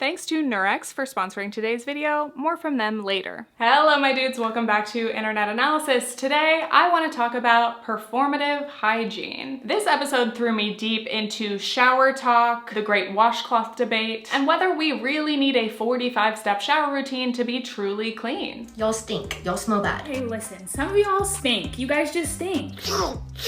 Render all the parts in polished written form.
thanks to Nurx for sponsoring today's video. More from them later. Hello my dudes, welcome back to Internet Analysis. Today I want to talk about performative hygiene. This episode threw me deep into shower talk, the great washcloth debate, and whether we really need a 45-step shower routine to be truly clean. Y'all stink. Y'all smell bad. Hey, listen, some of y'all stink. You guys just stink.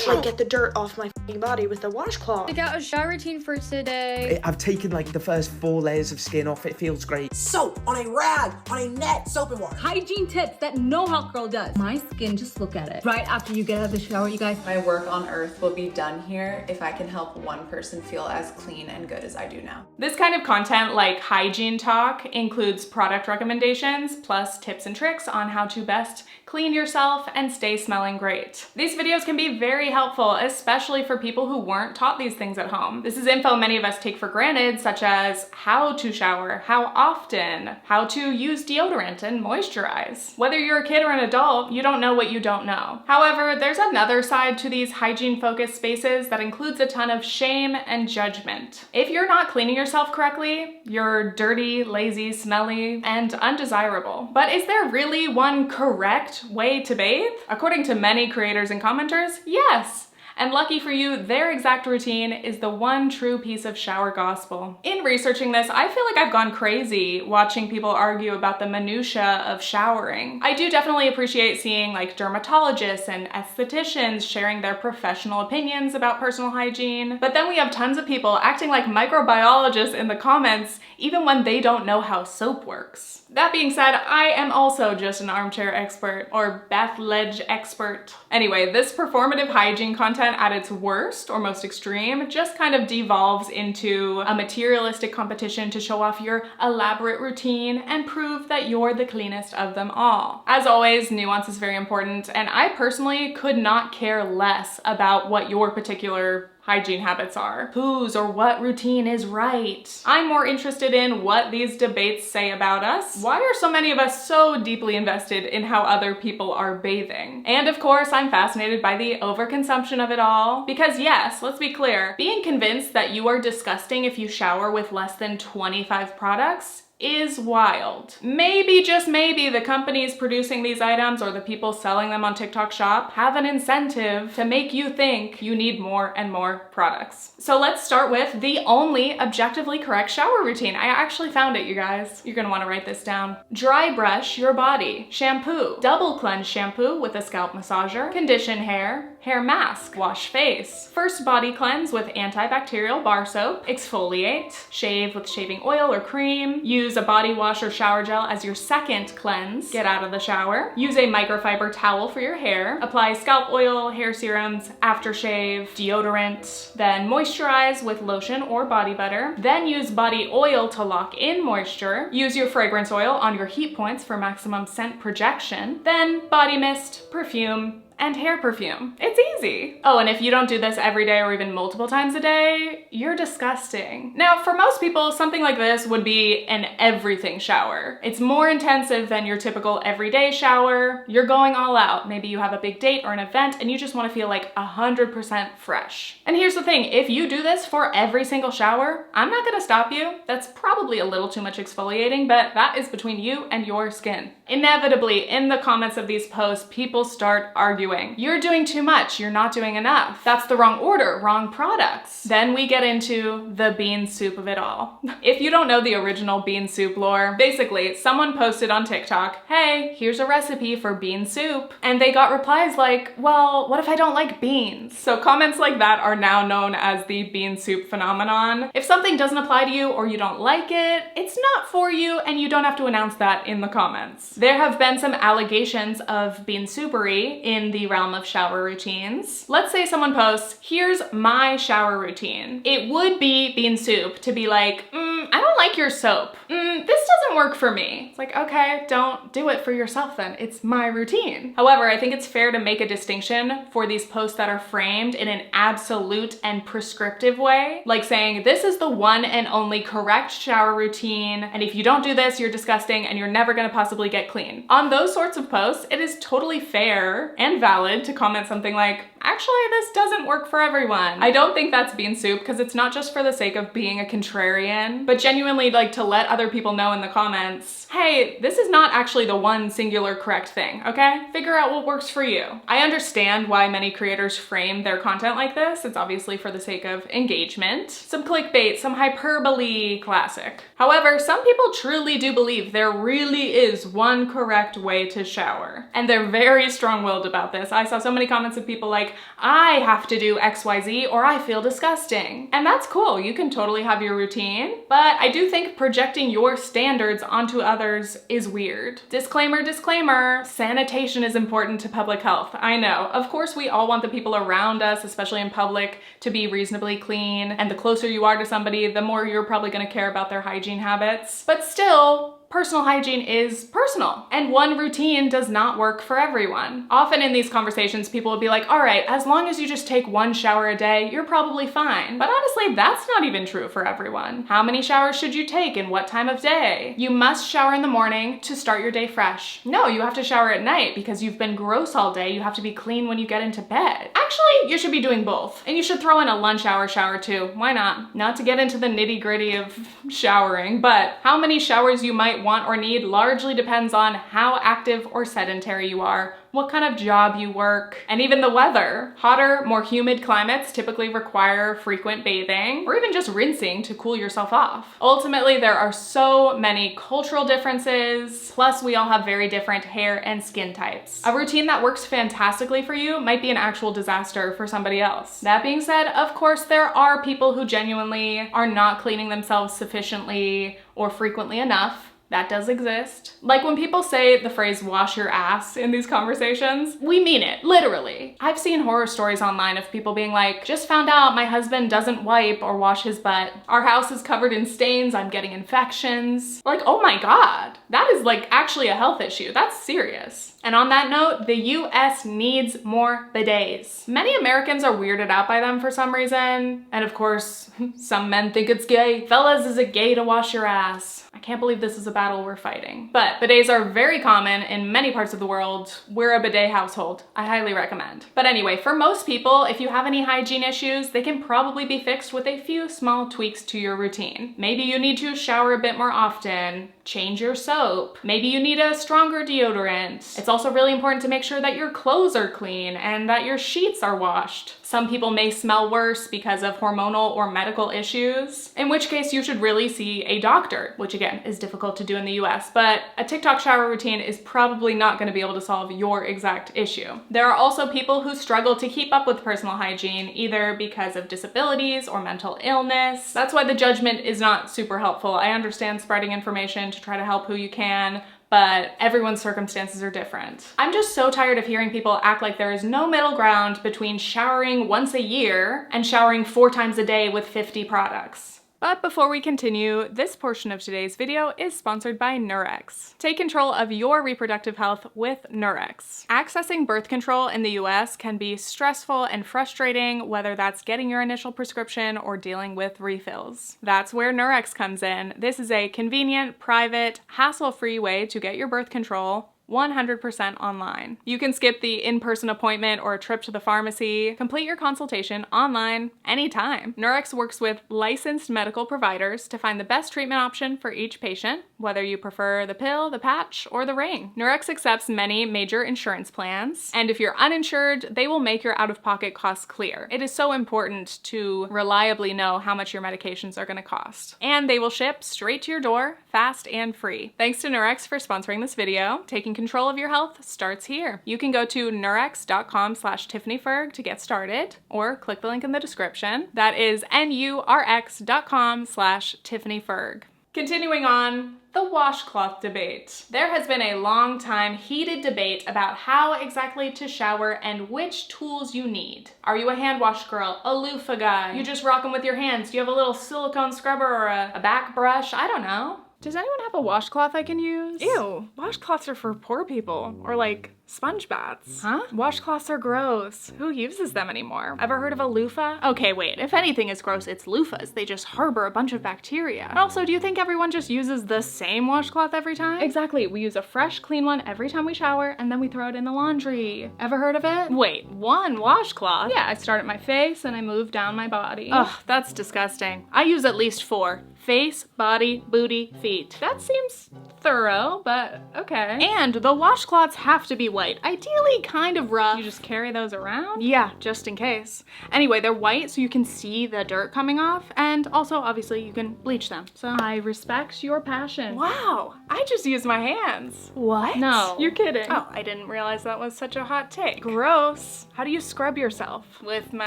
Like, get the dirt off my body with the washcloth. Pick out a shower routine for today. I've taken like the first 4 layers of skin off. It feels great. Soap on a rag, on a net, soap and water. Hygiene tips that no hot girl does. My skin, just look at it. Right after you get out of the shower, you guys. My work on earth will be done here if I can help one person feel as clean and good as I do now. This kind of content, like hygiene talk, includes product recommendations plus tips and tricks on how to best clean yourself and stay smelling great. These videos can be very helpful, especially for people who weren't taught these things at home. This is info many of us take for granted, such as how to shower, how often, how to use deodorant and moisturize. Whether you're a kid or an adult, you don't know what you don't know. However, there's another side to these hygiene-focused spaces that includes a ton of shame and judgment. If you're not cleaning yourself correctly, you're dirty, lazy, smelly, and undesirable. But is there really one correct way to bathe? According to many creators and commenters, yes. And lucky for you, their exact routine is the one true piece of shower gospel. In researching this, I feel like I've gone crazy watching people argue about the minutia of showering. I do definitely appreciate seeing like dermatologists and estheticians sharing their professional opinions about personal hygiene, but then we have tons of people acting like microbiologists in the comments even when they don't know how soap works. That being said, I am also just an armchair expert, or bath ledge expert. Anyway, this performative hygiene content at its worst or most extreme just kind of devolves into a materialistic competition to show off your elaborate routine and prove that you're the cleanest of them all. As always, nuance is very important, and I personally could not care less about what your particular hygiene habits are, whose or what routine is right. I'm more interested in what these debates say about us. Why are so many of us so deeply invested in how other people are bathing? And of course, I'm fascinated by the overconsumption of it all. Because yes, let's be clear, being convinced that you are disgusting if you shower with less than 25 products is wild. Maybe, just maybe, the companies producing these items or the people selling them on TikTok Shop have an incentive to make you think you need more and more products. So let's start with the only objectively correct shower routine. I actually found it, you guys. You're gonna wanna write this down. Dry brush your body. Shampoo. Double cleanse shampoo with a scalp massager. Condition hair. Hair mask. Wash face. First body cleanse with antibacterial bar soap. Exfoliate. Shave with shaving oil or cream. Use a body wash or shower gel as your second cleanse. Get out of the shower. Use a microfiber towel for your hair. Apply scalp oil, hair serums, aftershave, deodorant. Then moisturize with lotion or body butter. Then use body oil to lock in moisture. Use your fragrance oil on your heat points for maximum scent projection. Then body mist, perfume, and hair perfume. It's easy. Oh, and if you don't do this every day or even multiple times a day, you're disgusting. Now, for most people, something like this would be an everything shower. It's more intensive than your typical everyday shower. You're going all out. Maybe you have a big date or an event and you just want to feel like 100% fresh. And here's the thing, if you do this for every single shower, I'm not gonna stop you. That's probably a little too much exfoliating, but that is between you and your skin. Inevitably, in the comments of these posts, people start arguing. You're doing too much, you're not doing enough. That's the wrong order, wrong products. Then we get into the bean soup of it all. If you don't know the original bean soup lore, basically someone posted on TikTok, hey, here's a recipe for bean soup. And they got replies like, well, what if I don't like beans? So comments like that are now known as the bean soup phenomenon. If something doesn't apply to you or you don't like it, it's not for you and you don't have to announce that in the comments. There have been some allegations of bean soupery in the realm of shower routines. Let's say someone posts, here's my shower routine. It would be bean soup to be like, I don't like your soap. This doesn't doesn't work for me. It's like, okay, don't do it for yourself then. It's my routine. However, I think it's fair to make a distinction for these posts that are framed in an absolute and prescriptive way, like saying, this is the one and only correct shower routine, and if you don't do this, you're disgusting and you're never gonna possibly get clean. On those sorts of posts, it is totally fair and valid to comment something like, actually, this doesn't work for everyone. I don't think that's bean soup, because it's not just for the sake of being a contrarian, but genuinely like to let other people know in the comments, hey, this is not actually the one singular correct thing, okay? Figure out what works for you. I understand why many creators frame their content like this. It's obviously for the sake of engagement. Some clickbait, some hyperbole, classic. However, some people truly do believe there really is one correct way to shower. And they're very strong-willed about this. I saw so many comments of people like, I have to do XYZ or I feel disgusting. And that's cool, you can totally have your routine, but I do think projecting your standards onto others is weird. Disclaimer, disclaimer, sanitation is important to public health. I know, of course we all want the people around us, especially in public, to be reasonably clean, and the closer you are to somebody, the more you're probably gonna care about their hygiene habits. But still, personal hygiene is personal, and one routine does not work for everyone. Often in these conversations, people will be like, all right, as long as you just take one shower a day, you're probably fine. But honestly, that's not even true for everyone. How many showers should you take and what time of day? You must shower in the morning to start your day fresh. No, you have to shower at night because you've been gross all day. You have to be clean when you get into bed. Actually, you should be doing both. And you should throw in a lunch hour shower too. Why not? Not to get into the nitty-gritty of showering, but how many showers you might want or need largely depends on how active or sedentary you are, what kind of job you work, and even the weather. Hotter, more humid climates typically require frequent bathing or even just rinsing to cool yourself off. Ultimately, there are so many cultural differences, plus we all have very different hair and skin types. A routine that works fantastically for you might be an actual disaster for somebody else. That being said, of course, there are people who genuinely are not cleaning themselves sufficiently or frequently enough. That does exist. Like when people say the phrase wash your ass in these conversations, we mean it, literally. I've seen horror stories online of people being like, just found out my husband doesn't wipe or wash his butt. Our house is covered in stains, I'm getting infections. Like, oh my God, that is like actually a health issue. That's serious. And on that note, the US needs more bidets. Many Americans are weirded out by them for some reason. And of course, some men think it's gay. Fellas, is it gay to wash your ass? I can't believe this is a battle we're fighting. But bidets are very common in many parts of the world. We're a bidet household. I highly recommend. But anyway, for most people, if you have any hygiene issues, they can probably be fixed with a few small tweaks to your routine. Maybe you need to shower a bit more often, change your soap. Maybe you need a stronger deodorant. It's also really important to make sure that your clothes are clean and that your sheets are washed. Some people may smell worse because of hormonal or medical issues, in which case you should really see a doctor, which again is difficult to do in the US, but a TikTok shower routine is probably not going to be able to solve your exact issue. There are also people who struggle to keep up with personal hygiene, either because of disabilities or mental illness. That's why the judgment is not super helpful. I understand spreading information to try to help who you can, but everyone's circumstances are different. I'm just so tired of hearing people act like there is no middle ground between showering once a year and showering 4 times a day with 50 products. But before we continue, this portion of today's video is sponsored by Nurx. Take control of your reproductive health with Nurx. Accessing birth control in the US can be stressful and frustrating, whether that's getting your initial prescription or dealing with refills. That's where Nurx comes in. This is a convenient, private, hassle-free way to get your birth control 100% online. You can skip the in-person appointment or a trip to the pharmacy. Complete your consultation online anytime. Nurx works with licensed medical providers to find the best treatment option for each patient, whether you prefer the pill, the patch, or the ring. Nurx accepts many major insurance plans, and if you're uninsured, they will make your out-of-pocket costs clear. It is so important to reliably know how much your medications are gonna cost. And they will ship straight to your door, fast and free. Thanks to Nurx for sponsoring this video. Taking control of your health starts here. You can go to nurx.com/tiffanyferg to get started, or click the link in the description. That is nurx.com/tiffanyferg. Continuing on, the washcloth debate. There has been a long time heated debate about how exactly to shower and which tools you need. Are you a hand wash girl, a loofah guy? You just rock them with your hands? Do you have a little silicone scrubber or a back brush? I don't know. Does anyone have a washcloth I can use? Ew, washcloths are for poor people. Or like sponge baths. Huh? Washcloths are gross. Who uses them anymore? Ever heard of a loofah? Okay, wait, if anything is gross, it's loofahs. They just harbor a bunch of bacteria. Also, do you think everyone just uses the same washcloth every time? Exactly, we use a fresh, clean one every time we shower, and then we throw it in the laundry. Ever heard of it? Wait, one washcloth? Yeah, I start at my face and I move down my body. Ugh, that's disgusting. I use at least 4. Face, body, booty, feet. That seems thorough, but okay. And the washcloths have to be white. Ideally kind of rough. You just carry those around? Yeah, just in case. Anyway, they're white so you can see the dirt coming off, and also obviously you can bleach them. So I respect your passion. Wow, I just use my hands. What? No, you're kidding. Oh, I didn't realize that was such a hot take. Gross. How do you scrub yourself? With my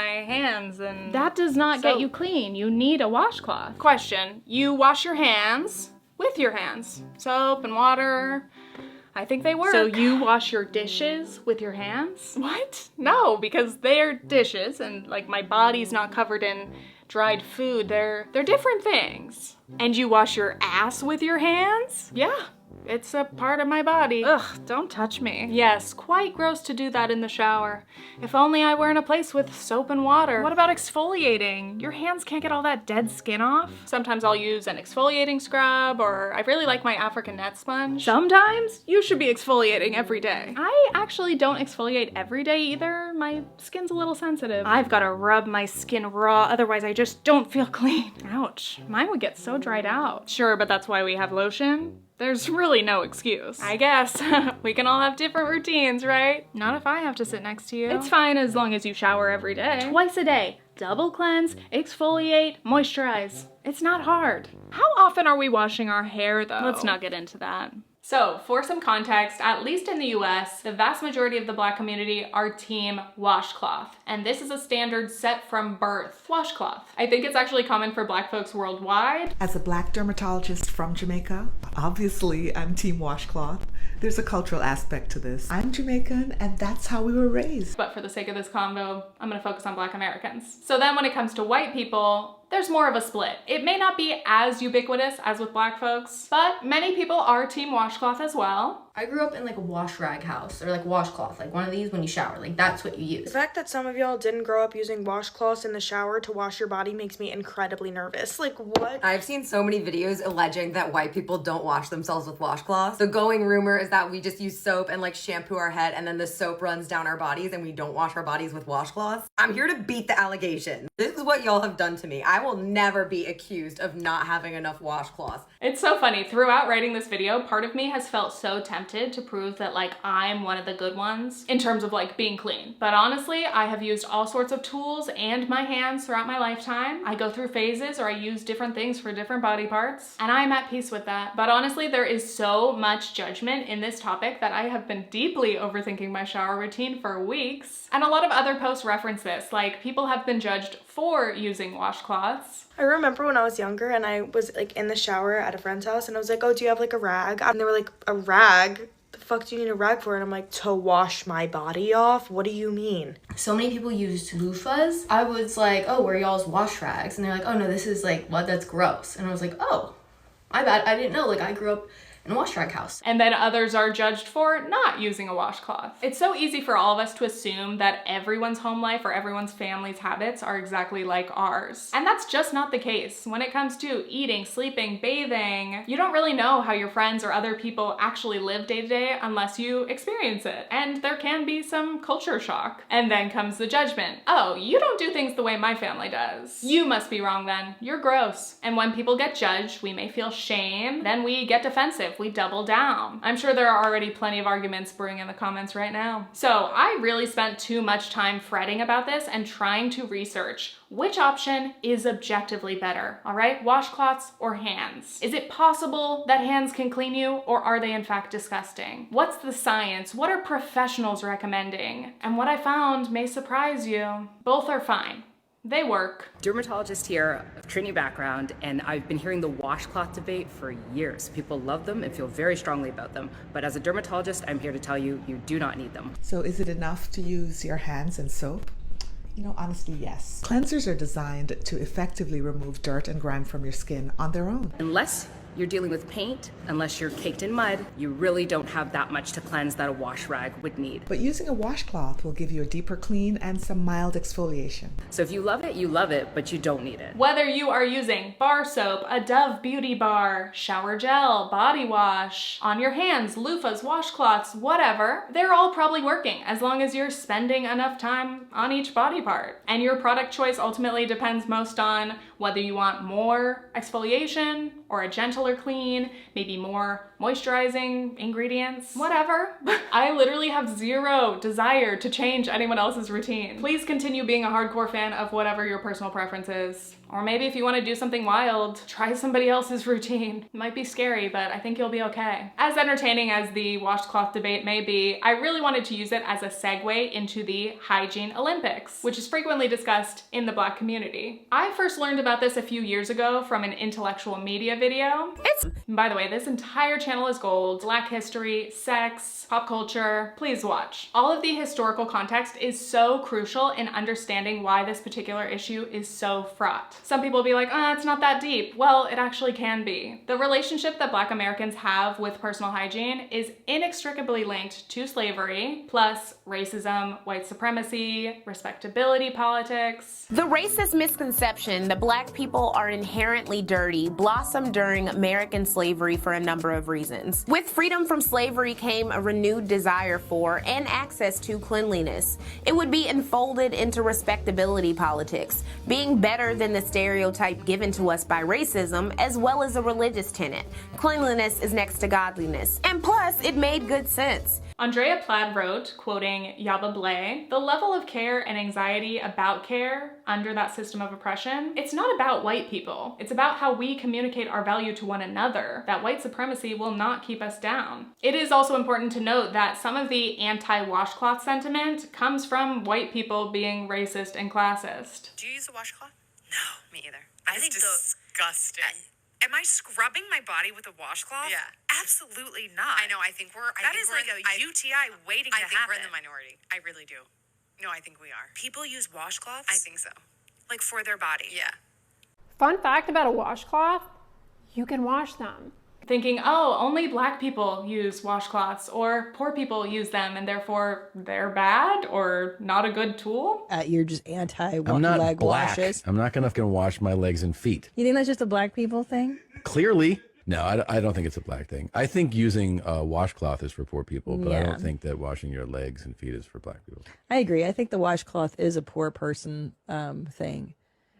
hands and... That does not get you clean. You need a washcloth. Question. You wash your hands with your hands. Soap and water. I think they work. So you wash your dishes with your hands? What? No, because they're dishes and like my body's not covered in dried food. They're different things. And you wash your ass with your hands? Yeah. It's a part of my body. Ugh, don't touch me. Yes, quite gross to do that in the shower. If only I were in a place with soap and water. What about exfoliating? Your hands can't get all that dead skin off. Sometimes I'll use an exfoliating scrub, or I really like my African net sponge. Sometimes you should be exfoliating every day. I actually don't exfoliate every day either. My skin's a little sensitive. I've gotta rub my skin raw, otherwise I just don't feel clean. Ouch, mine would get so dried out. Sure, but that's why we have lotion. There's really no excuse. I guess. We can all have different routines, right? Not if I have to sit next to you. It's fine as long as you shower every day. Twice a day. Double cleanse, exfoliate, moisturize. It's not hard. How often are we washing our hair though? Let's not get into that. So, for some context, at least in the US, the vast majority of the Black community are team washcloth. And this is a standard set from birth. Washcloth. I think it's actually common for Black folks worldwide. As a Black dermatologist from Jamaica, obviously I'm team washcloth. There's a cultural aspect to this. I'm Jamaican and that's how we were raised. But for the sake of this convo, I'm gonna focus on Black Americans. So then when it comes to white people, there's more of a split. It may not be as ubiquitous as with Black folks, but many people are team washcloth as well. I grew up in like a wash rag house, or like washcloth, like one of these when you shower, like that's what you use. The fact that some of y'all didn't grow up using washcloths in the shower to wash your body makes me incredibly nervous. Like, what? I've seen so many videos alleging that white people don't wash themselves with washcloths. The going rumor is that we just use soap and like shampoo our head and then the soap runs down our bodies and we don't wash our bodies with washcloths. I'm here to beat the allegation. This is what y'all have done to me. I will never be accused of not having enough washcloths. It's so funny. Throughout writing this video, part of me has felt so tempted to prove that like I'm one of the good ones in terms of like being clean. But honestly, I have used all sorts of tools and my hands throughout my lifetime. I go through phases or I use different things for different body parts, and I'm at peace with that. But honestly, there is so much judgment in this topic that I have been deeply overthinking my shower routine for weeks. And a lot of other posts reference this, like people have been judged for using washcloths. I remember when I was younger and I was like in the shower at a friend's house and I was like, oh, do you have like a rag? And they were like, a rag? The fuck do you need a rag for? And I'm like, to wash my body off? What do you mean? So many people used loofahs. I was like, oh, where are y'all's wash rags? And they're like, oh no, this is like, what? That's gross. And I was like, oh, my bad. I didn't know. Like I grew up in a wash rag house. And then others are judged for not using a washcloth. It's so easy for all of us to assume that everyone's home life or everyone's family's habits are exactly like ours. And that's just not the case. When it comes to eating, sleeping, bathing, you don't really know how your friends or other people actually live day to day unless you experience it. And there can be some culture shock. And then comes the judgment. Oh, you don't do things the way my family does. You must be wrong then. You're gross. And when people get judged, we may feel shame. Then we get defensive. We double down. I'm sure there are already plenty of arguments brewing in the comments right now. So I really spent too much time fretting about this and trying to research which option is objectively better, all right? Washcloths or hands? Is it possible that hands can clean you, or are they in fact disgusting? What's the science? What are professionals recommending? And what I found may surprise you. Both are fine. They work. Dermatologist here, Trinity background, and I've been hearing the washcloth debate for years. People love them and feel very strongly about them. But as a dermatologist, I'm here to tell you, you do not need them. So is it enough to use your hands and soap? You know, honestly, yes. Cleansers are designed to effectively remove dirt and grime from your skin on their own. Unless You're dealing with paint. Unless you're caked in mud, you really don't have that much to cleanse that a wash rag would need. But using a washcloth will give you a deeper clean and some mild exfoliation. So if you love it, but you don't need it. Whether you are using bar soap, a Dove beauty bar, shower gel, body wash, on your hands, loofahs, washcloths, whatever, they're all probably working as long as you're spending enough time on each body part. And your product choice ultimately depends most on whether you want more exfoliation or a gentler clean, maybe more moisturizing ingredients, whatever. I literally have zero desire to change anyone else's routine. Please continue being a hardcore fan of whatever your personal preference is. Or maybe if you want to do something wild, try somebody else's routine. It might be scary, but I think you'll be okay. As entertaining as the washcloth debate may be, I really wanted to use it as a segue into the Hygiene Olympics, which is frequently discussed in the Black community. I first learned about this a few years ago from an intellectual media video. By the way, this entire channel is gold. Black history, sex, pop culture, please watch. All of the historical context is so crucial in understanding why this particular issue is so fraught. Some people will be like, it's not that deep. Well, it actually can be. The relationship that Black Americans have with personal hygiene is inextricably linked to slavery, plus racism, white supremacy, respectability politics. The racist misconception that Black people are inherently dirty blossomed during American slavery for a number of reasons. With freedom from slavery came a renewed desire for and access to cleanliness. It would be enfolded into respectability politics, being better than the stereotype given to us by racism, as well as a religious tenet. Cleanliness is next to godliness. And plus, it made good sense. Andrea Plaid wrote, quoting Yaba Blay, "The level of care and anxiety about care under that system of oppression, it's not about white people. It's about how we communicate our value to one another, that white supremacy will not keep us down." It is also important to note that some of the anti-washcloth sentiment comes from white people being racist and classist. Do you use a washcloth? No, me either. I think disgusting. Am I scrubbing my body with a washcloth? Yeah. Absolutely not. I know, I think we're like a UTI waiting to happen. I think we're in the minority. I really do. No, I think we are. People use washcloths? I think so. Like for their body. Yeah. Fun fact about a washcloth, you can wash them. Thinking, oh, only Black people use washcloths, or poor people use them and therefore they're bad or not a good tool. You're just anti-leg I'm not black. washes. I'm not gonna wash my legs and feet. You think that's just a Black people thing? Clearly. No, I don't think it's a Black thing. I think using a washcloth is for poor people, but I don't think that washing your legs and feet is for Black people. I agree. I think the washcloth is a poor person thing.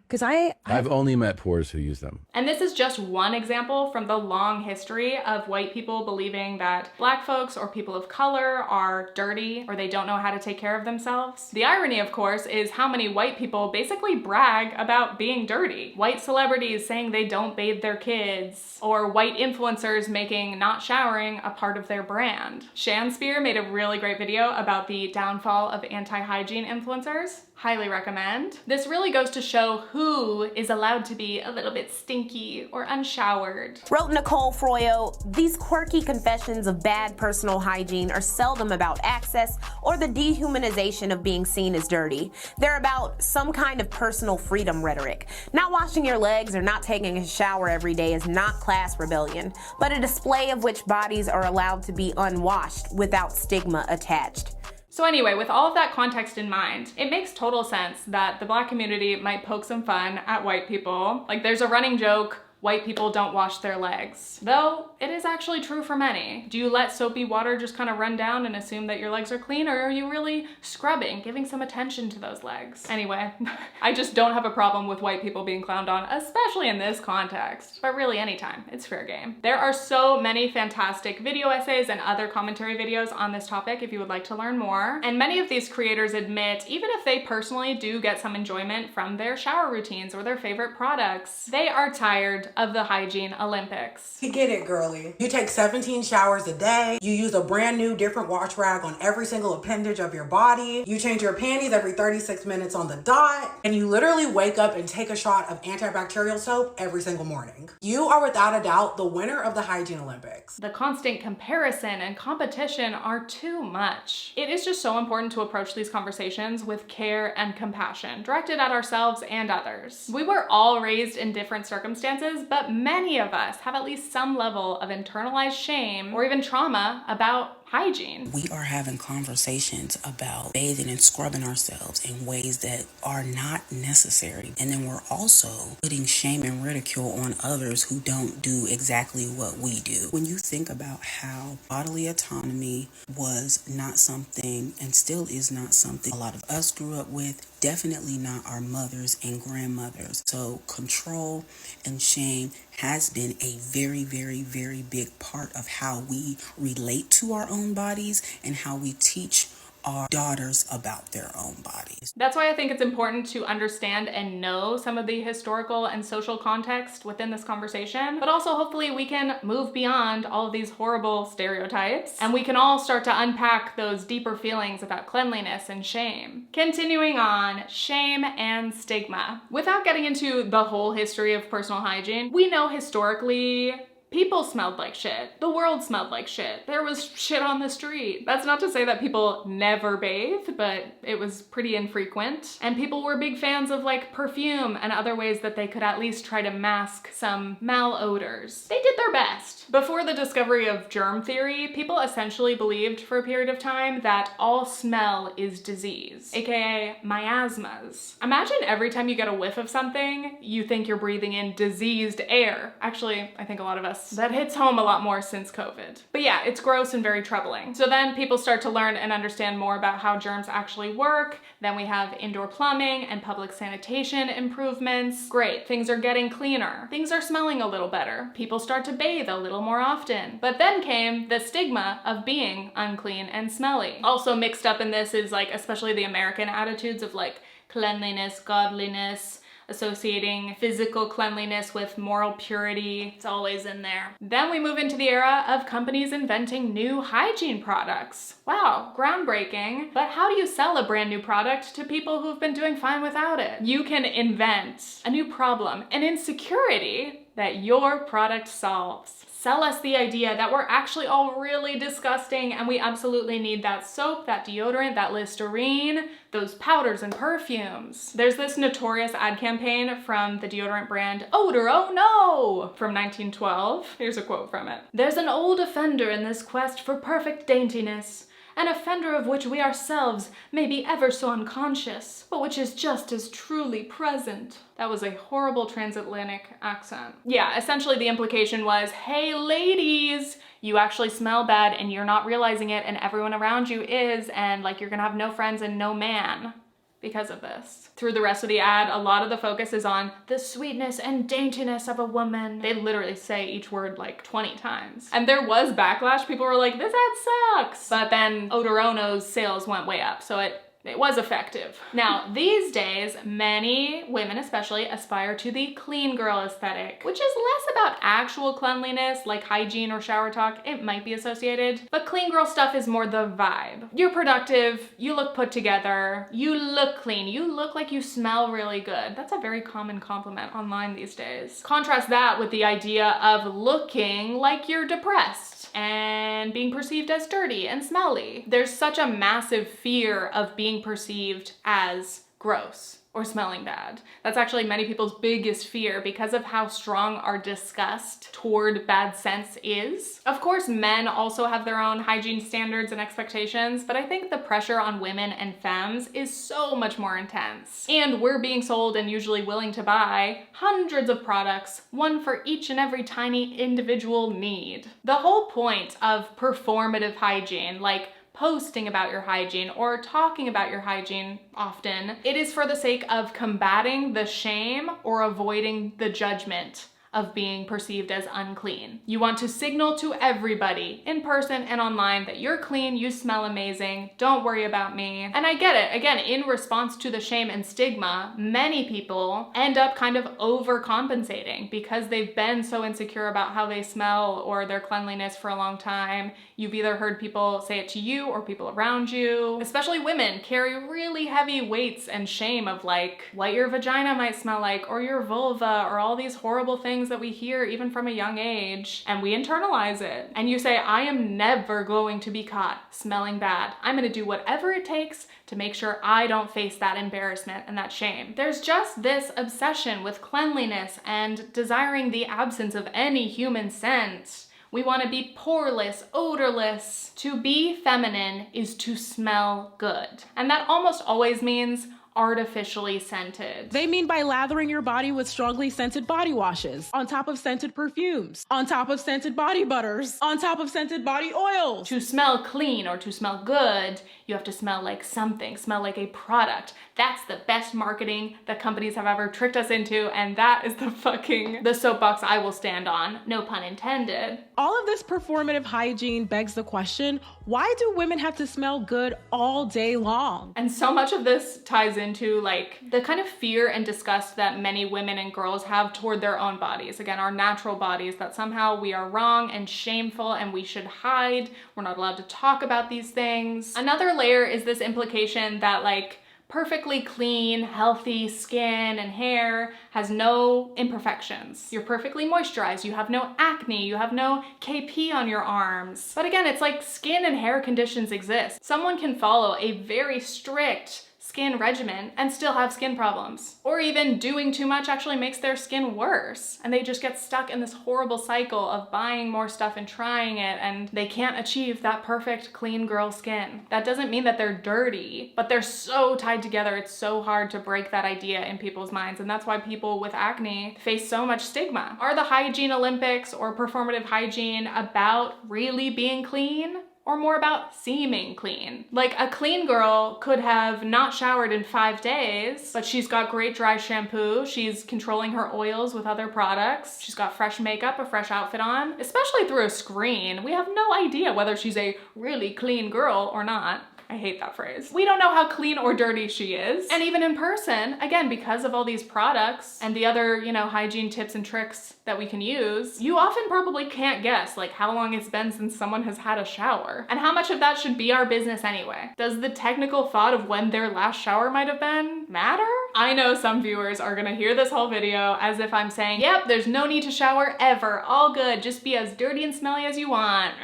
Because I've only met poors who use them. And this is just one example from the long history of white people believing that Black folks or people of color are dirty or they don't know how to take care of themselves. The irony, of course, is how many white people basically brag about being dirty. White celebrities saying they don't bathe their kids, or white influencers making not showering a part of their brand. Shan Spear made a really great video about the downfall of anti-hygiene influencers. Highly recommend. This really goes to show who is allowed to be a little bit stinky or unshowered. Wrote Nicole Froyo, these quirky confessions of bad personal hygiene are seldom about access or the dehumanization of being seen as dirty. They're about some kind of personal freedom rhetoric. Not washing your legs or not taking a shower every day is not class rebellion, but a display of which bodies are allowed to be unwashed without stigma attached. So anyway, with all of that context in mind, it makes total sense that the Black community might poke some fun at white people. Like, there's a running joke, white people don't wash their legs. Though, it is actually true for many. Do you let soapy water just kind of run down and assume that your legs are clean, or are you really scrubbing, giving some attention to those legs? Anyway, I just don't have a problem with white people being clowned on, especially in this context. But really anytime, it's fair game. There are so many fantastic video essays and other commentary videos on this topic if you would like to learn more. And many of these creators admit, even if they personally do get some enjoyment from their shower routines or their favorite products, they are tired of the Hygiene Olympics. You get it, girly. You take 17 showers a day. You use a brand new different wash rag on every single appendage of your body. You change your panties every 36 minutes on the dot. And you literally wake up and take a shot of antibacterial soap every single morning. You are without a doubt the winner of the Hygiene Olympics. The constant comparison and competition are too much. It is just so important to approach these conversations with care and compassion, directed at ourselves and others. We were all raised in different circumstances, but many of us have at least some level of internalized shame or even trauma about hygiene. We are having conversations about bathing and scrubbing ourselves in ways that are not necessary. And then we're also putting shame and ridicule on others who don't do exactly what we do. When you think about how bodily autonomy was not something and still is not something a lot of us grew up with, definitely not our mothers and grandmothers. So control and shame has been a very, very, very big part of how we relate to our own bodies and how we teach our daughters about their own bodies. That's why I think it's important to understand and know some of the historical and social context within this conversation, but also hopefully we can move beyond all of these horrible stereotypes and we can all start to unpack those deeper feelings about cleanliness and shame. Continuing on, shame and stigma. Without getting into the whole history of personal hygiene, we know historically people smelled like shit. The world smelled like shit. There was shit on the street. That's not to say that people never bathed, but it was pretty infrequent. And people were big fans of like perfume and other ways that they could at least try to mask some malodors. They did their best. Before the discovery of germ theory, people essentially believed for a period of time that all smell is disease, aka miasmas. Imagine every time you get a whiff of something, you think you're breathing in diseased air. Actually, I think a lot of us that hits home a lot more since COVID. But yeah, it's gross and very troubling. So then people start to learn and understand more about how germs actually work. Then we have indoor plumbing and public sanitation improvements. Great, things are getting cleaner. Things are smelling a little better. People start to bathe a little more often. But then came the stigma of being unclean and smelly. Also mixed up in this is like, especially the American attitudes of like cleanliness, godliness, associating physical cleanliness with moral purity. It's always in there. Then we move into the era of companies inventing new hygiene products. Wow, groundbreaking. But how do you sell a brand new product to people who've been doing fine without it? You can invent a new problem, an insecurity that your product solves. Sell us the idea that we're actually all really disgusting and we absolutely need that soap, that deodorant, that Listerine, those powders and perfumes. There's this notorious ad campaign from the deodorant brand Odor Oh No from 1912. Here's a quote from it. "There's an old offender in this quest for perfect daintiness, an offender of which we ourselves may be ever so unconscious, but which is just as truly present." That was a horrible transatlantic accent. Yeah, essentially the implication was, hey ladies, you actually smell bad and you're not realizing it and everyone around you is, and like you're gonna have no friends and no man because of this. Through the rest of the ad, a lot of the focus is on the sweetness and daintiness of a woman. They literally say each word like 20 times. And there was backlash. People were like, this ad sucks. But then Odor Oh No's sales went way up, so it was effective. Now, these days, many women especially aspire to the clean girl aesthetic, which is less about actual cleanliness, like hygiene or shower talk. It might be associated, but clean girl stuff is more the vibe. You're productive, you look put together, you look clean, you look like you smell really good. That's a very common compliment online these days. Contrast that with the idea of looking like you're depressed and being perceived as dirty and smelly. There's such a massive fear of being perceived as gross or smelling bad. That's actually many people's biggest fear because of how strong our disgust toward bad scents is. Of course, men also have their own hygiene standards and expectations, but I think the pressure on women and femmes is so much more intense. And we're being sold and usually willing to buy hundreds of products, one for each and every tiny individual need. The whole point of performative hygiene, like posting about your hygiene or talking about your hygiene often, it is for the sake of combating the shame or avoiding the judgment of being perceived as unclean. You want to signal to everybody in person and online that you're clean, you smell amazing, don't worry about me. And I get it. Again, in response to the shame and stigma, many people end up kind of overcompensating because they've been so insecure about how they smell or their cleanliness for a long time. You've either heard people say it to you or people around you. Especially women carry really heavy weights and shame of like what your vagina might smell like or your vulva or all these horrible things things that we hear even from a young age, and we internalize it. And you say, I am never going to be caught smelling bad. I'm gonna do whatever it takes to make sure I don't face that embarrassment and that shame. There's just this obsession with cleanliness and desiring the absence of any human scent. We want to be poreless, odorless. To be feminine is to smell good. And that almost always means artificially scented. They mean by lathering your body with strongly scented body washes, on top of scented perfumes, on top of scented body butters, on top of scented body oils. To smell clean or to smell good, you have to smell like something, smell like a product. That's the best marketing that companies have ever tricked us into, and that is the soapbox I will stand on, no pun intended. All of this performative hygiene begs the question, why do women have to smell good all day long? And so much of this ties into like the kind of fear and disgust that many women and girls have toward their own bodies. Again, our natural bodies, that somehow we are wrong and shameful and we should hide. We're not allowed to talk about these things. Another layer is this implication that like perfectly clean, healthy skin and hair has no imperfections. You're perfectly moisturized, you have no acne, you have no KP on your arms. But again, it's like skin and hair conditions exist. Someone can follow a very strict skin regimen and still have skin problems. Or even doing too much actually makes their skin worse, and they just get stuck in this horrible cycle of buying more stuff and trying it, and they can't achieve that perfect clean girl skin. That doesn't mean that they're dirty, but they're so tied together, it's so hard to break that idea in people's minds, and that's why people with acne face so much stigma. Are the hygiene Olympics or performative hygiene about really being clean? Or more about seeming clean? Like a clean girl could have not showered in 5 days, but she's got great dry shampoo, she's controlling her oils with other products, she's got fresh makeup, a fresh outfit on. Especially through a screen, we have no idea whether she's a really clean girl or not. I hate that phrase. We don't know how clean or dirty she is. And even in person, again, because of all these products and the other, hygiene tips and tricks that we can use, you often probably can't guess like how long it's been since someone has had a shower. And how much of that should be our business anyway? Does the technical thought of when their last shower might have been matter? I know some viewers are gonna hear this whole video as if I'm saying, yep, there's no need to shower ever, all good, just be as dirty and smelly as you want.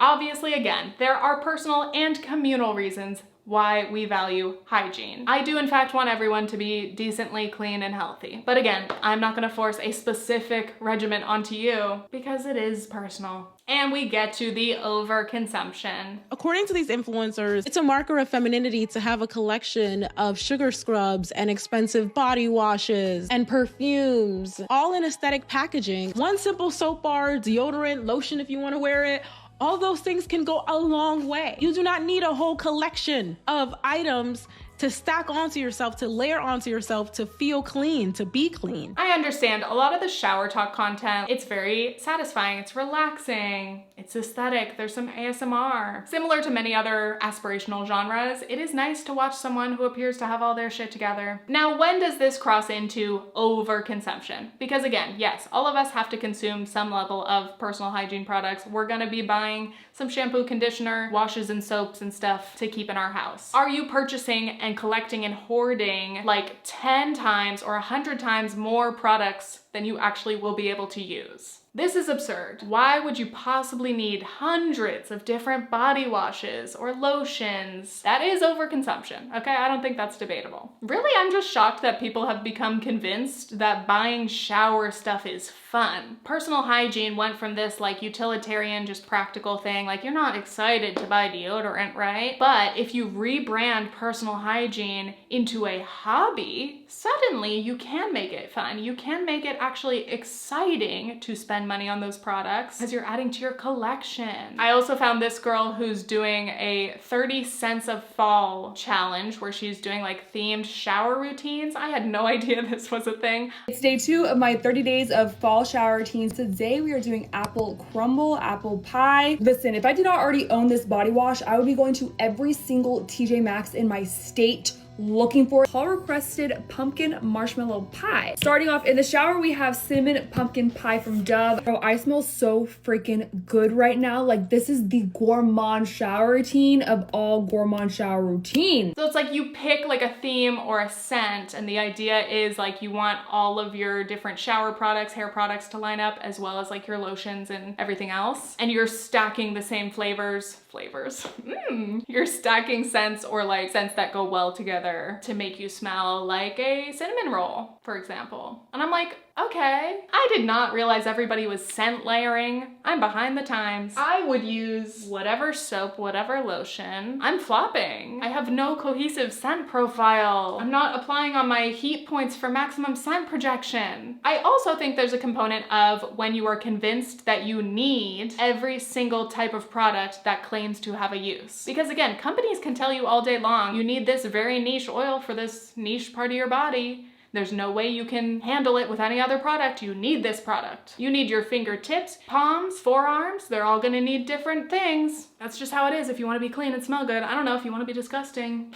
Obviously, again, there are personal and communal reasons why we value hygiene. I do in fact want everyone to be decently clean and healthy. But again, I'm not gonna force a specific regimen onto you because it is personal. And we get to the overconsumption. According to these influencers, it's a marker of femininity to have a collection of sugar scrubs and expensive body washes and perfumes, all in aesthetic packaging. One simple soap bar, deodorant, lotion if you want to wear it, all those things can go a long way. You do not need a whole collection of items to stack onto yourself, to layer onto yourself, to feel clean, to be clean. I understand a lot of the shower talk content, it's very satisfying, it's relaxing, it's aesthetic, there's some ASMR. Similar to many other aspirational genres, it is nice to watch someone who appears to have all their shit together. Now, when does this cross into overconsumption? Because again, yes, all of us have to consume some level of personal hygiene products. We're gonna be buying some shampoo, conditioner, washes and soaps and stuff to keep in our house. Are you purchasing and collecting and hoarding like 10 times or 100 times more products than you actually will be able to use? This is absurd. Why would you possibly need hundreds of different body washes or lotions? That is overconsumption, okay? I don't think that's debatable. Really, I'm just shocked that people have become convinced that buying shower stuff is fun. Personal hygiene went from this like utilitarian, just practical thing, like you're not excited to buy deodorant, right? But if you rebrand personal hygiene into a hobby, suddenly you can make it fun. You can make it actually exciting to spend money on those products because you're adding to your collection. I also found this girl who's doing a 30 cents of fall challenge where she's doing like themed shower routines. I had no idea this was a thing. It's day 2 of my 30 days of fall shower routines. Today we are doing apple crumble, apple pie. Listen, if I did not already own this body wash, I would be going to every single TJ Maxx in my state looking for. Paul requested pumpkin marshmallow pie. Starting off in the shower, we have cinnamon pumpkin pie from Dove. Bro, I smell so freaking good right now. Like, this is the gourmand shower routine of all gourmand shower routines. So it's like you pick like a theme or a scent, and the idea is like you want all of your different shower products, hair products to line up, as well as like your lotions and everything else. And you're stacking the same flavors. You're stacking scents or like scents that go well together to make you smell like a cinnamon roll, for example. And I'm like, okay, I did not realize everybody was scent layering. I'm behind the times. I would use whatever soap, whatever lotion. I'm flopping. I have no cohesive scent profile. I'm not applying on my heat points for maximum scent projection. I also think there's a component of when you are convinced that you need every single type of product that claims to have a use. Because again, companies can tell you all day long, you need this very niche oil for this niche part of your body. There's no way you can handle it with any other product. You need this product. You need your fingertips, palms, forearms. They're all gonna need different things. That's just how it is if you wanna be clean and smell good. I don't know if you wanna be disgusting.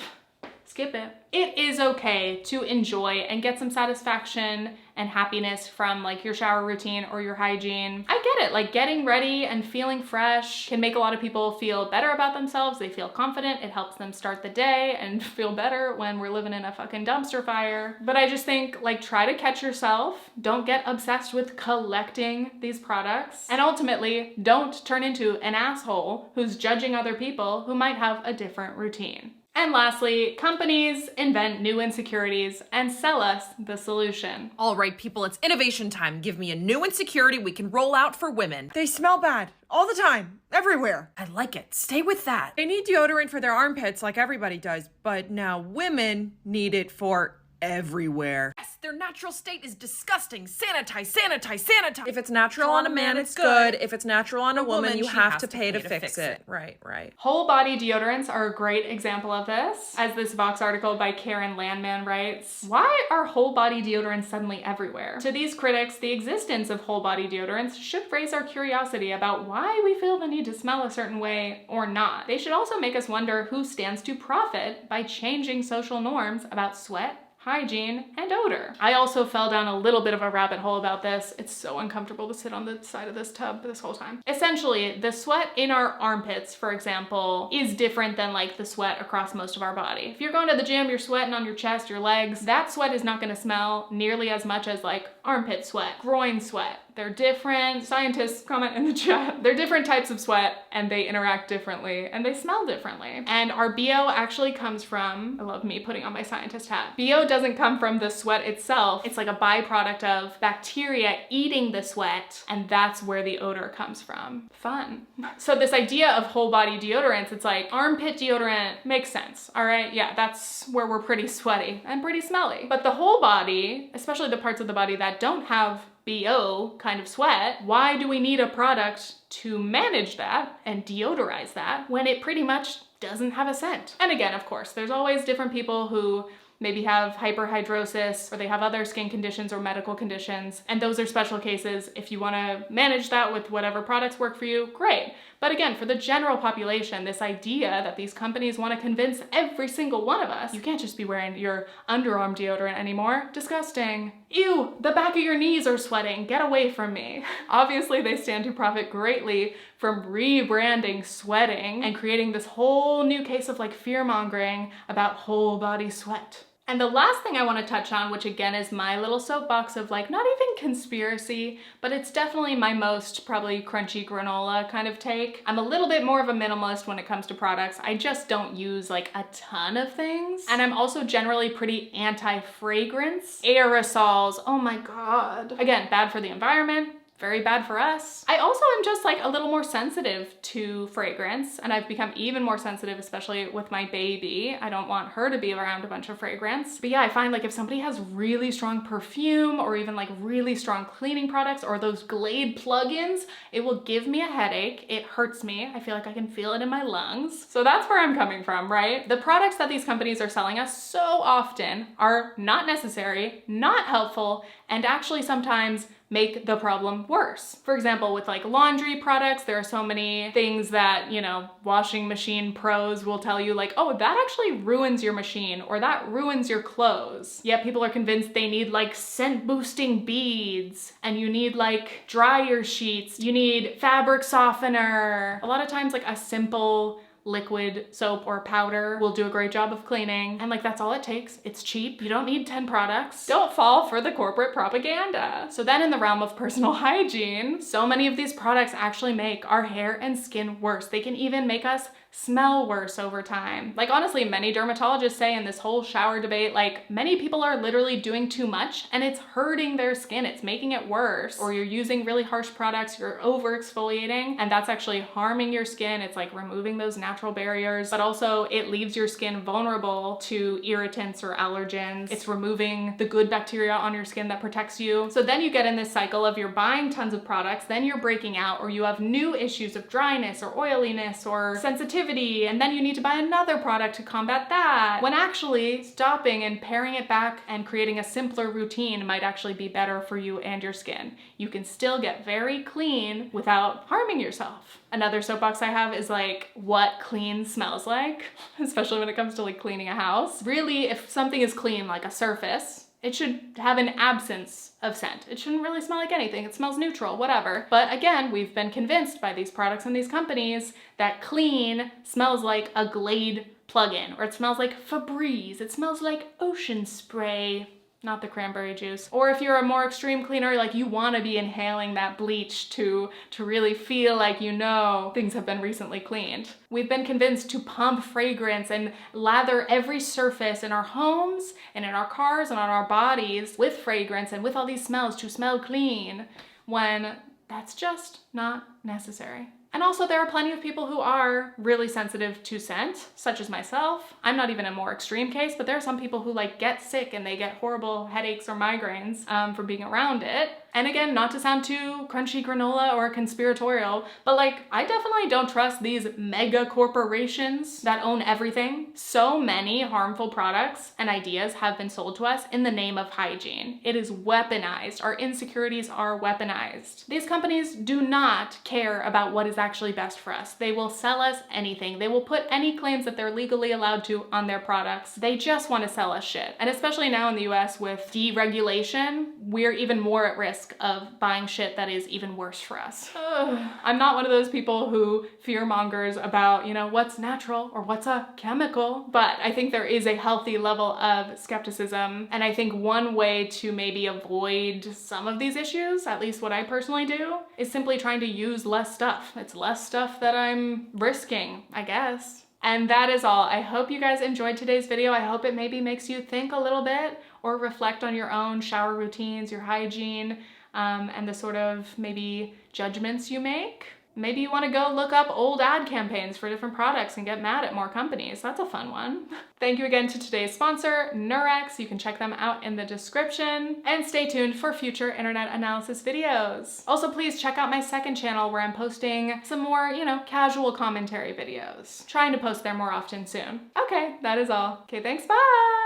Skip it. It is okay to enjoy and get some satisfaction and happiness from like your shower routine or your hygiene. I get it, like getting ready and feeling fresh can make a lot of people feel better about themselves. They feel confident, it helps them start the day and feel better when we're living in a fucking dumpster fire. But I just think like try to catch yourself. Don't get obsessed with collecting these products. And ultimately, don't turn into an asshole who's judging other people who might have a different routine. And lastly, companies invent new insecurities and sell us the solution. All right, people, it's innovation time. Give me a new insecurity we can roll out for women. They smell bad all the time, everywhere. I like it. Stay with that. They need deodorant for their armpits like everybody does, but now women need it for everywhere. Yes, their natural state is disgusting. Sanitize, sanitize, sanitize. If it's natural on a man, it's good. If it's natural on a woman, you have to pay to fix it. Right. Whole body deodorants are a great example of this. As this Vox article by Karen Landman writes, why are whole body deodorants suddenly everywhere? To these critics, the existence of whole body deodorants should raise our curiosity about why we feel the need to smell a certain way or not. They should also make us wonder who stands to profit by changing social norms about sweat, hygiene, and odor. I also fell down a little bit of a rabbit hole about this. It's so uncomfortable to sit on the side of this tub this whole time. Essentially, the sweat in our armpits, for example, is different than like the sweat across most of our body. If you're going to the gym, you're sweating on your chest, your legs, that sweat is not gonna smell nearly as much as like armpit sweat, groin sweat. They're different. Scientists comment in the chat. They're different types of sweat and they interact differently and they smell differently. And our BO actually comes from, I love me putting on my scientist hat. BO doesn't come from the sweat itself. It's like a byproduct of bacteria eating the sweat, and that's where the odor comes from. Fun. So this idea of whole body deodorants, it's like armpit deodorant makes sense. All right, yeah, that's where we're pretty sweaty and pretty smelly. But the whole body, especially the parts of the body that don't have BO kind of sweat, why do we need a product to manage that and deodorize that when it pretty much doesn't have a scent? And again, of course, there's always different people who maybe have hyperhidrosis or they have other skin conditions or medical conditions, and those are special cases. If you want to manage that with whatever products work for you, great. But again, for the general population, this idea that these companies want to convince every single one of us, you can't just be wearing your underarm deodorant anymore. Disgusting. Ew, the back of your knees are sweating. Get away from me. Obviously, they stand to profit greatly from rebranding sweating and creating this whole new case of like fear-mongering about whole body sweat. And the last thing I want to touch on, which again is my little soapbox of like not even conspiracy, but it's definitely my most probably crunchy granola kind of take. I'm a little bit more of a minimalist when it comes to products. I just don't use like a ton of things. And I'm also generally pretty anti-fragrance. Aerosols, oh my God. Again, bad for the environment. Very bad for us. I also am just like a little more sensitive to fragrance, and I've become even more sensitive, especially with my baby. I don't want her to be around a bunch of fragrance. But yeah, I find like if somebody has really strong perfume or even like really strong cleaning products or those Glade plugins, it will give me a headache. It hurts me. I feel like I can feel it in my lungs. So that's where I'm coming from, right? The products that these companies are selling us so often are not necessary, not helpful, and actually sometimes make the problem worse. For example, with like laundry products, there are so many things that, you know, washing machine pros will tell you like, oh, that actually ruins your machine or that ruins your clothes. Yet people are convinced they need like scent boosting beads and you need like dryer sheets, you need fabric softener. A lot of times like a simple liquid soap or powder will do a great job of cleaning. And like, that's all it takes. It's cheap. You don't need 10 products. Don't fall for the corporate propaganda. So then in the realm of personal hygiene, so many of these products actually make our hair and skin worse. They can even make us smell worse over time. Like honestly, many dermatologists say in this whole shower debate, like many people are literally doing too much and it's hurting their skin. It's making it worse. Or you're using really harsh products, you're over exfoliating, and that's actually harming your skin. It's like removing those natural barriers, but also it leaves your skin vulnerable to irritants or allergens. It's removing the good bacteria on your skin that protects you. So then you get in this cycle of you're buying tons of products, then you're breaking out, or you have new issues of dryness or oiliness or sensitivity, and then you need to buy another product to combat that. When actually stopping and paring it back and creating a simpler routine might actually be better for you and your skin. You can still get very clean without harming yourself. Another soapbox I have is like what clean smells like, especially when it comes to like cleaning a house. Really, if something is clean, like a surface, it should have an absence of scent. It shouldn't really smell like anything. It smells neutral, whatever. But again, we've been convinced by these products and these companies that clean smells like a Glade plug-in, or it smells like Febreze. It smells like ocean spray. Not the cranberry juice. Or if you're a more extreme cleaner, like you want to be inhaling that bleach to really feel like you know things have been recently cleaned. We've been convinced to pump fragrance and lather every surface in our homes and in our cars and on our bodies with fragrance and with all these smells to smell clean, when that's just not necessary. And also there are plenty of people who are really sensitive to scent, such as myself. I'm not even a more extreme case, but there are some people who like get sick and they get horrible headaches or migraines from being around it. And again, not to sound too crunchy granola or conspiratorial, but like I definitely don't trust these mega corporations that own everything. So many harmful products and ideas have been sold to us in the name of hygiene. It is weaponized. Our insecurities are weaponized. These companies do not care about what is actually best for us. They will sell us anything. They will put any claims that they're legally allowed to on their products. They just want to sell us shit. And especially now in the US with deregulation, we're even more at risk of buying shit that is even worse for us. I'm not one of those people who fear mongers about, you know, what's natural or what's a chemical, but I think there is a healthy level of skepticism. And I think one way to maybe avoid some of these issues, at least what I personally do, is simply trying to use less stuff. It's less stuff that I'm risking, I guess. And that is all. I hope you guys enjoyed today's video. I hope it maybe makes you think a little bit or reflect on your own shower routines, your hygiene, and the sort of maybe judgments you make. Maybe you want to go look up old ad campaigns for different products and get mad at more companies. That's a fun one. Thank you again to today's sponsor, Nurx. You can check them out in the description. And stay tuned for future internet analysis videos. Also, please check out my second channel where I'm posting some more, you know, casual commentary videos. Trying to post there more often soon. Okay, that is all. Okay, thanks, bye!